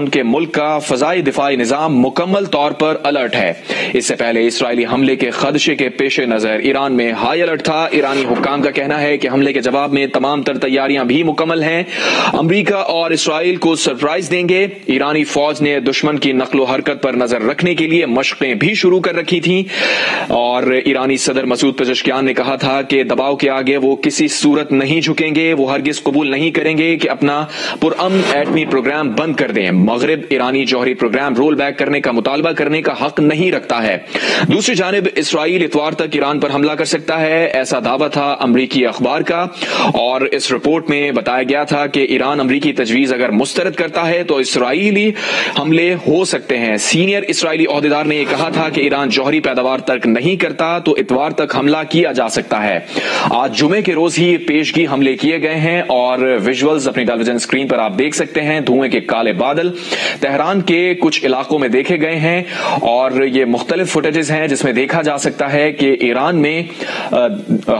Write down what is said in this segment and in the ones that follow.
ان کے ملک کا فضائی دفاعی نظام مکمل طور پر الرٹ ہے۔ اس سے پہلے اسرائیلی حملے کے خدشے کے پیش نظر ایران میں ہائی الرٹ تھا۔ ایرانی حکام کا کہنا ہے کہ حملے کے جواب میں تمام تر تیاریاں بھی مکمل ہیں۔ امریکہ اور اسرائیل کو سرپرائز دیں گے۔ ایرانی فوج نے دشمن کی نقل و حرکت پر نظر رکھنے کے لیے مشقیں بھی شروع کر رکھی تھیں، اور ایرانی صدر مسعود پزشکیان نے کہا تھا کہ دباؤ کے آگے وہ کسی صورت نہیں جھکیں گے، وہ ہرگز قبول نہیں کریں گے کہ اپنا پرامن ایٹمی پروگرام بند کر دیں۔ مغرب ایرانی جوہری پروگرام رول بیک کرنے کا مطالبہ کرنے کا حق نہیں رکھتا ہے۔ دوسری جانب اسرائیل اتوار تک ایران پر حملہ کر سکتا ہے، ایسا دعویٰ تھا امریکی اخبار کا، اور اس رپورٹ میں بتایا گیا تھا کہ ایران امریکی تجویز اگر مسترد کرتا ہے تو اسرائیلی حملے ہو سکتے ہیں۔ سینئر اسرائیلی عہدیدار نے یہ کہا تھا کہ ایران جوہری پیداوار ترک نہیں کرتا تو اتوار تک حملہ کیا جا سکتا ہے۔ آج جمعے کے روز ہی پیشگی حملے کیے گئے ہیں، اور ویژولز اپنی ٹیلی ویژن اسکرین پر آپ دیکھ سکتے ہیں۔ دھوئیں کے کالے بادل تہران کے کچھ علاقوں میں دیکھے گئے ہیں، اور یہ مختلف فوٹیجز ہیں جس میں دیکھا جا سکتا ہے کہ ایران میں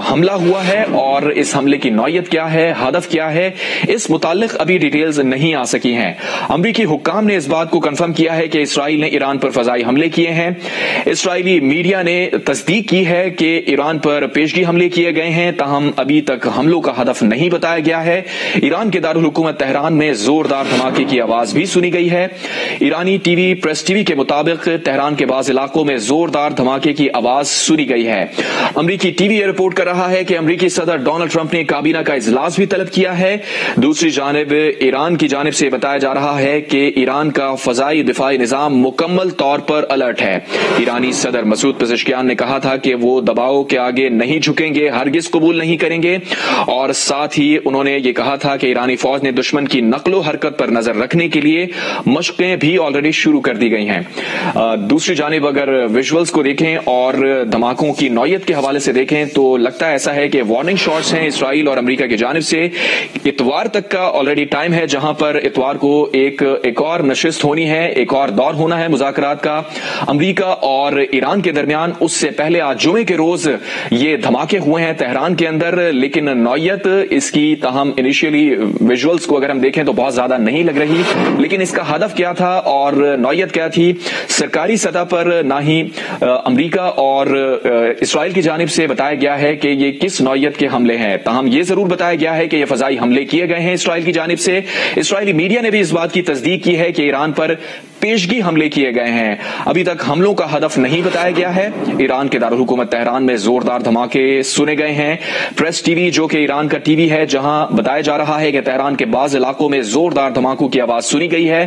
حملہ ہوا ہے، اور اس حملے کی نوعیت کیا ہے، ہدف کیا ہے، اس متعلق ابھی ڈیٹیلز نہیں آ سکی ہیں۔ امریکی حکام نے اس بات کو کنفرم کیا ہے کہ اسرائیل نے ایران پر فضائی حملے کیے ہیں۔ اسرائیلی میڈیا نے تصدیق کی ہے کہ ایران پر پیشگی حملے کیے گئے ہیں، تاہم ابھی تک حملوں کا ہدف نہیں بتایا گیا ہے۔ ایران کے دارالحکومت تہران میں زوردار دھماکے کی آواز بھی سنی گئی ہے۔ ایرانی T V press T V کے مطابق تہران کے بعض علاقوں میں زوردار دھماکے کی آواز سنی گئی ہے۔ امریکی ٹی وی یہ رپورٹ کر رہا ہے کہ امریکی صدر ڈونلڈ ٹرمپ نے کابینہ کا اجلاس بھی طلب کیا ہے۔ دوسری جانب ایران کی جانب سے بتایا جا رہا ہے کہ ایران کا فضائی دفاعی نظام مکمل طور پر الرٹ ہے۔ ایرانی صدر مسعود پزشکیان نے کہا تھا کہ وہ دباؤ کے آگے نہیں جھکیں گے، ہرگز قبول نہیں کریں گے، اور ساتھ ہی انہوں نے یہ کہا تھا کہ ایرانی فوج نے دشمن کی نقل و حرکت پر نظر رکھنے کے لیے مشقیں بھی آلریڈی شروع کر دی گئی ہیں۔ دوسری جانب اگر ویژولز کو دیکھیں اور دھماکوں کی نوعیت کے حوالے سے دیکھیں تو لگتا ہے ایسا ہے کہ وارننگ شاٹس ہیں اسرائیل اور امریکہ کی جانب سے۔ اتوار تک کا آلریڈی ٹائم ہے جہاں پر اتوار کو ایک اور نشست ہونی ہے، ایک اور دور ہونا ہے مذاکرات کا امریکہ اور ایران کے درمیان۔ اس سے پہلے آج جمعے کے روز یہ دھماکے ہوئے ہیں تہران کے اندر، لیکن نوعیت اس کی تاہم انیشیلی ویژولز کو اگر ہم دیکھیں تو بہت زیادہ نہیں لگ رہی، لیکن اس کا ہدف کیا تھا اور نوعیت کیا تھی سرکاری سطح پر نہ ہی امریکہ اور اسرائیل کی جانب سے بتایا گیا ہے کہ یہ کس نوعیت کے حملے ہیں۔ تاہم یہ ضرور بتایا گیا ہے کہ یہ فضائی حملے کیے گئے ہیں اسرائیل کی جانب سے۔ اسرائیلی میڈیا نے بھی اس بات کی تصدیق کی ہے کہ ایران پر پیشگی حملے کیے گئے ہیں۔ ابھی تک حملوں کا ہدف نہیں بتایا گیا ہے۔ ایران کے دارالحکومت تہران میں زوردار دھماکے سنے گئے ہیں۔ پریس ٹی وی جو کہ ایران کا ٹی وی ہے، جہاں بتایا جا رہا ہے کہ تہران کے بعض علاقوں میں زوردار دھماکوں کی آواز سنی گئی ہے،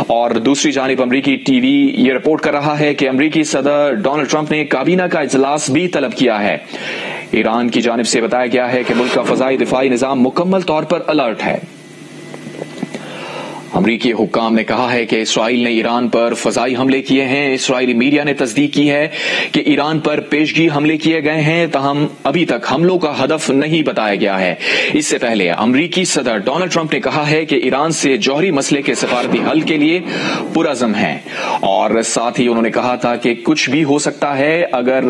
اور دوسری جانب امریکی ٹی وی یہ رپورٹ کر رہا ہے کہ امریکی صدر ڈونلڈ ٹرمپ نے کابینہ کا اجلاس بھی طلب کیا ہے۔ ایران کی جانب سے بتایا گیا ہے کہ ملک کا فضائی دفاعی نظام مکمل طور پر الرٹ ہے۔ امریکی حکام نے کہا ہے کہ اسرائیل نے ایران پر فضائی حملے کیے ہیں۔ اسرائیلی میڈیا نے تصدیق کی ہے کہ ایران پر پیشگی حملے کیے گئے ہیں، تاہم ابھی تک حملوں کا ہدف نہیں بتایا گیا ہے۔ اس سے پہلے امریکی صدر ڈونلڈ ٹرمپ نے کہا ہے کہ ایران سے جوہری مسئلے کے سفارتی حل کے لیے پرعزم ہیں، اور ساتھ ہی انہوں نے کہا تھا کہ کچھ بھی ہو سکتا ہے۔ اگر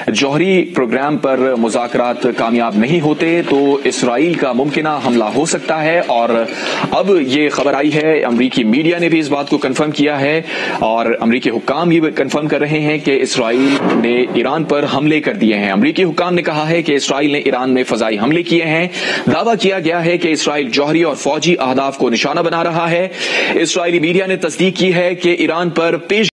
جوہری پروگرام پر مذاکرات کامیاب نہیں ہوتے تو اسرائیل کا ممکنہ حملہ ہو سکتا ہے، اور اب یہ خبر آئی ہے، امریکی میڈیا نے بھی اس بات کو کنفرم کیا ہے، اور امریکی حکام یہ کنفرم کر رہے ہیں کہ اسرائیل نے ایران پر حملے کر دیے ہیں۔ امریکی حکام نے کہا ہے کہ اسرائیل نے ایران میں فضائی حملے کیے ہیں۔ دعویٰ کیا گیا ہے کہ اسرائیل جوہری اور فوجی اہداف کو نشانہ بنا رہا ہے۔ اسرائیلی میڈیا نے تصدیق کی ہے کہ ایران پر پیش